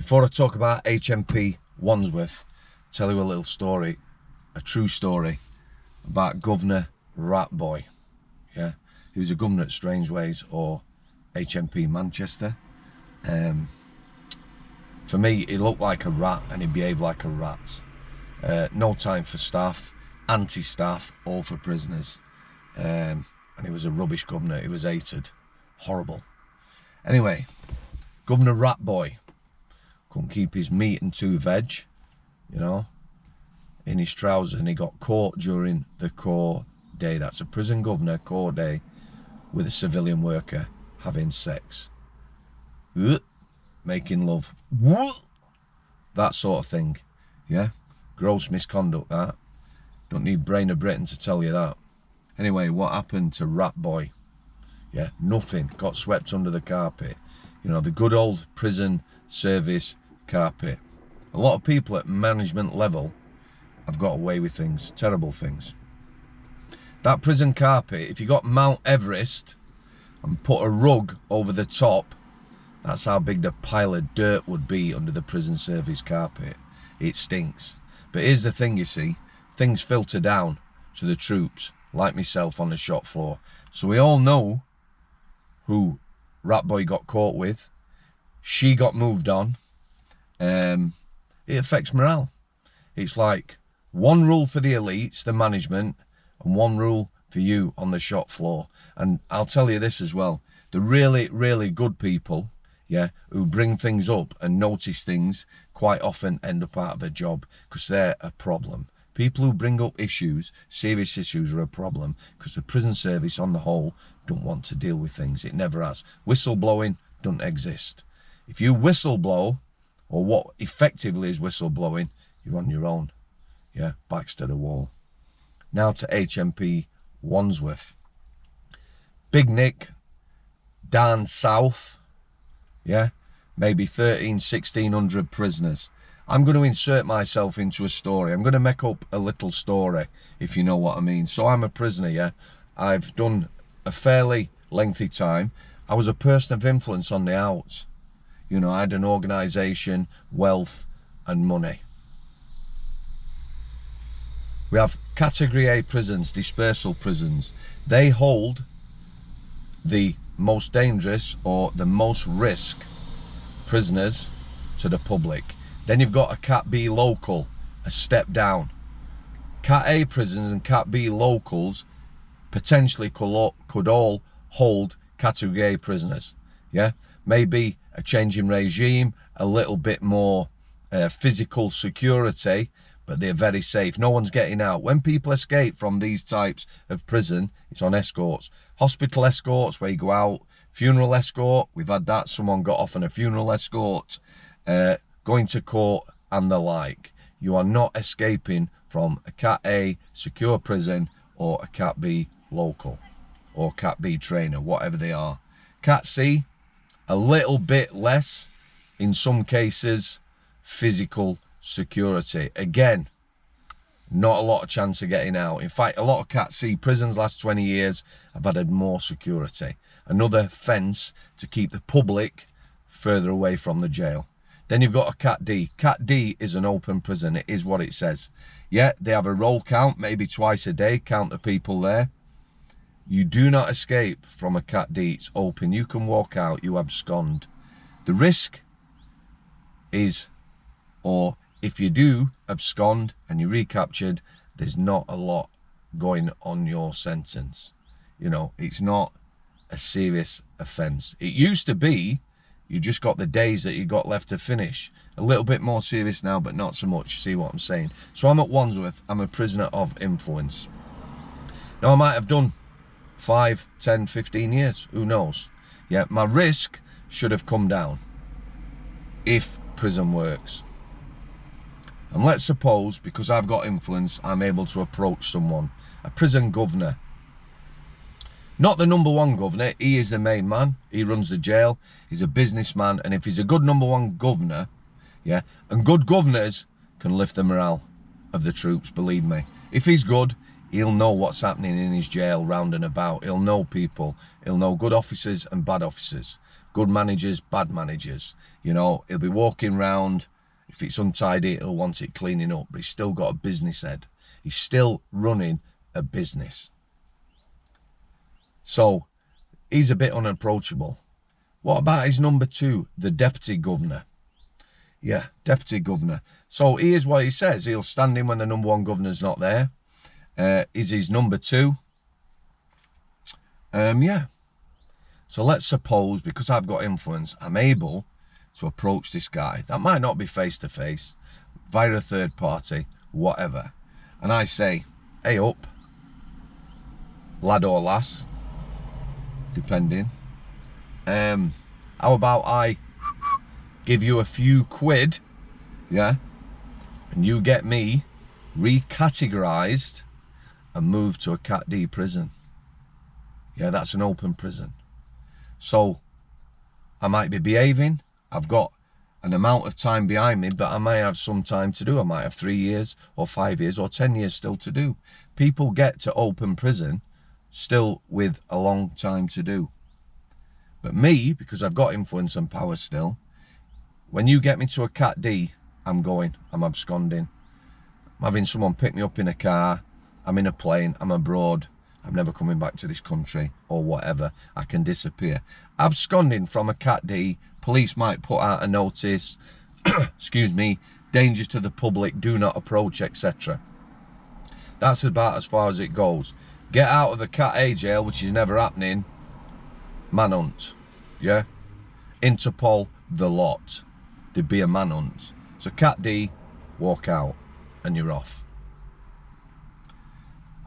Before I talk about HMP Wandsworth, I'll tell you a little story, a true story about Governor Ratboy. Yeah, he was a governor at Strangeways or HMP Manchester. For me, he looked like a rat and he behaved like a rat. No time for staff, anti-staff, all for prisoners. And he was a rubbish governor. He was hated. Horrible. Anyway, Governor Ratboy couldn't keep his meat and 2 veg, you know, in his trousers, and he got caught during the court day. That's a prison governor court day with a civilian worker having sex. Making love. That sort of thing. Yeah? Gross misconduct, that. Don't need Brain of Britain to tell you that. Anyway, what happened to Ratboy? Yeah, nothing. Got swept under the carpet. You know, the good old prison service carpet. A lot of people at management level have got away with things, terrible things. That prison carpet, if you got Mount Everest and put a rug over the top, that's how big the pile of dirt would be under the prison service carpet. It stinks. But here's the thing, you see, things filter down to the troops, like myself on the shop floor. So we all know who Ratboy got caught with. She got moved on. It affects morale. It's like one rule for the elites, the management, and one rule for you on the shop floor. And I'll tell you this as well, the really, really good people, yeah, who bring things up and notice things quite often end up out of a job because they're a problem. People who bring up issues, serious issues, are a problem because the prison service on the whole don't want to deal with things. It never has. Whistleblowing doesn't exist. If you whistleblow, or what effectively is whistleblowing, you're on your own. Yeah, backs to the wall. Now to HMP Wandsworth. Big Nick, down south, yeah, maybe 1600 prisoners. I'm going to insert myself into a story. I'm going to make up a little story, if you know what I mean. So I'm a prisoner, yeah. I've done a fairly lengthy time. I was a person of influence on the outs. You know, I had an organisation, wealth and money. We have Category A prisons, dispersal prisons. They hold the most dangerous or the most risk prisoners to the public. Then you've got a Cat B local, a step down. Cat A prisons and Cat B locals potentially could all hold Category A prisoners. Yeah, maybe a change in regime, a little bit more physical security, but they're very safe. No one's getting out. When people escape from these types of prison, it's on escorts. Hospital escorts, where you go out. Funeral escort, we've had that. Someone got off on a funeral escort. Going to court and the like. You are not escaping from a Cat A secure prison or a Cat B local or Cat B trainer, whatever they are. Cat C, a little bit less, in some cases, physical security. Again, not a lot of chance of getting out. In fact, a lot of Cat C prisons last 20 years have added more security. Another fence to keep the public further away from the jail. Then you've got a Cat D. Cat D is an open prison. It is what it says. Yeah, they have a roll count, maybe twice a day, count the people there. You do not escape from a Cat D. It's open. You can walk out, you abscond. The risk is, or if you do abscond and you're recaptured, there's not a lot going on your sentence. You know, it's not a serious offence. It used to be, you just got the days that you got left to finish. A little bit more serious now, but not so much. See what I'm saying? So I'm at Wandsworth. I'm a prisoner of influence. Now, I might have done 5, 10, 15 years. Who knows? Yeah, my risk should have come down if prison works. And let's suppose, because I've got influence, I'm able to approach someone. A prison governor. Not the #1 governor, he is the main man, he runs the jail, he's a businessman, and if he's a good #1 governor, yeah, and good governors can lift the morale of the troops, believe me. If he's good, he'll know what's happening in his jail round and about, he'll know people, he'll know good officers and bad officers. good managers, bad managers. You know, he'll be walking round. If it's untidy, he'll want it cleaning up. But he's still got a business head. He's still running a business. So, he's a bit unapproachable. What about his number 2, the deputy governor? Yeah, deputy governor. So, here's what he says. He'll stand in when the number 1 governor's not there. Is his number 2. Yeah. So, let's suppose, because I've got influence, I'm able to approach this guy. That might not be face-to-face, via a third party, whatever. And I say, hey up, lad or lass, depending. How about I give you a few quid, yeah, and you get me recategorised and moved to a Cat D prison. Yeah, that's an open prison. So I might be behaving. I've got an amount of time behind me, but I may have some time to do. I might have 3 years or 5 years or 10 years still to do. People get to open prison still with a long time to do. But me, because I've got influence and power still, when you get me to a Cat D, I'm going, I'm absconding. I'm having someone pick me up in a car, I'm in a plane, I'm abroad, I'm never coming back to this country or whatever. I can disappear. Absconding from a Cat D, police might put out a notice, excuse me, danger to the public, do not approach, etc. That's about as far as it goes. Get out of the Cat A jail, which is never happening, manhunt, yeah? Interpol, the lot. There'd be a manhunt. So Cat D, walk out, and you're off.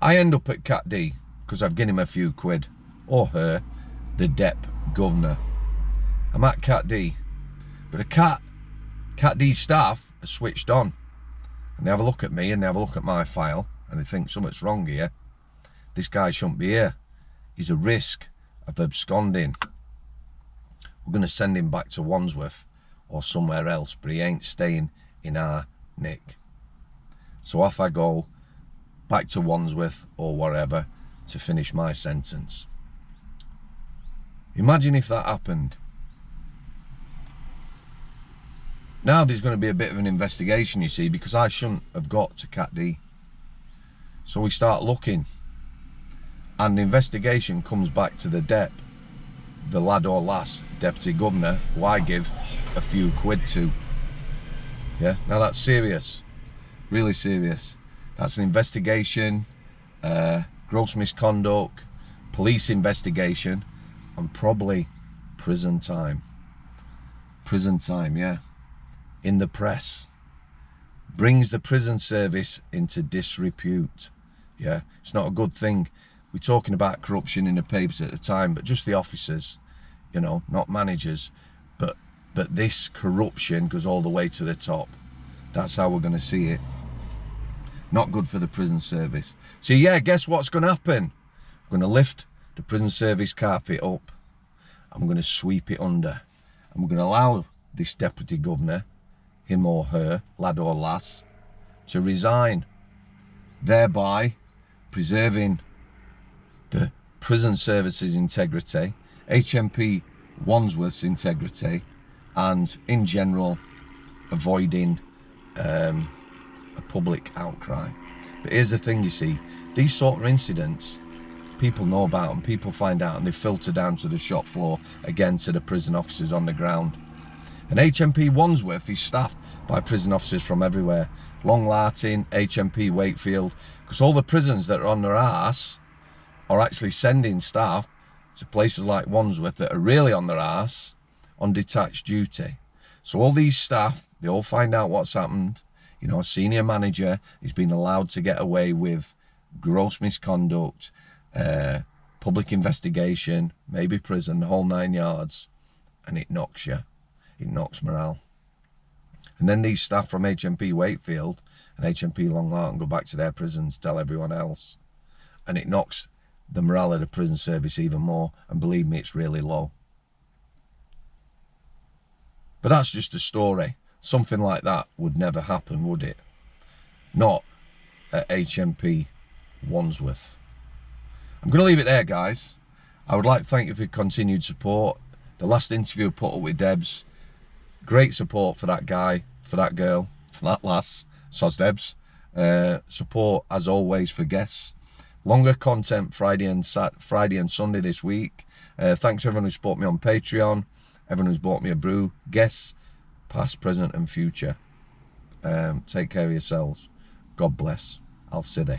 I end up at Cat D, because I've given him a few quid, or her, the Dep governor. I'm at Cat D, but a Cat D staff are switched on, and they have a look at me, and they have a look at my file, and they think something's wrong here. This guy shouldn't be here. He's a risk of absconding. We're going to send him back to Wandsworth or somewhere else, but he ain't staying in our nick. So off I go back to Wandsworth or wherever to finish my sentence. Imagine if that happened. Now there's going to be a bit of an investigation, you see, because I shouldn't have got to Cat D. So we start looking, and the investigation comes back to the Dep, the lad or lass, deputy governor, who I give a few quid to. Yeah, now that's serious, really serious. That's an investigation, gross misconduct, police investigation, and probably prison time. Prison time, yeah. In the press. Brings the prison service into disrepute. Yeah, it's not a good thing. We're talking about corruption in the papers at the time, but just the officers, you know, not managers. But this corruption goes all the way to the top. That's how we're going to see it. Not good for the prison service. So yeah, guess what's going to happen? I'm going to lift the prison service carpet up. I'm going to sweep it under. I'm going to allow this deputy governor, him or her, lad or lass, to resign, thereby preserving the prison service's integrity, HMP Wandsworth's integrity, and in general avoiding a public outcry. But here's the thing, you see, these sort of incidents, people know about them, people find out, and they filter down to the shop floor, again to the prison officers on the ground. And HMP Wandsworth is staffed by prison officers from everywhere. Long Lartin, HMP Wakefield, because all the prisons that are on their arse are actually sending staff to places like Wandsworth that are really on their arse on detached duty. So all these staff, they all find out what's happened. You know, a senior manager is being allowed to get away with gross misconduct, public investigation, maybe prison, the whole 9 yards, and it knocks you. It knocks morale. And then these staff from HMP Wakefield and HMP Long Lartin go back to their prisons, tell everyone else, and it knocks the morale of the prison service even more, and believe me, it's really low. But that's just a story. Something like that would never happen, would it? Not at HMP Wandsworth. I'm going to leave it there, guys. I would like to thank you for your continued support. The last interview put up with Debs, great support for that guy, for that girl, for that lass, soz Debs. Support as always for guests. Longer content Friday and Sunday this week. Thanks to everyone who supported me on Patreon, everyone who's bought me a brew, guests, past, present and future. Take care of yourselves. God bless. Al City.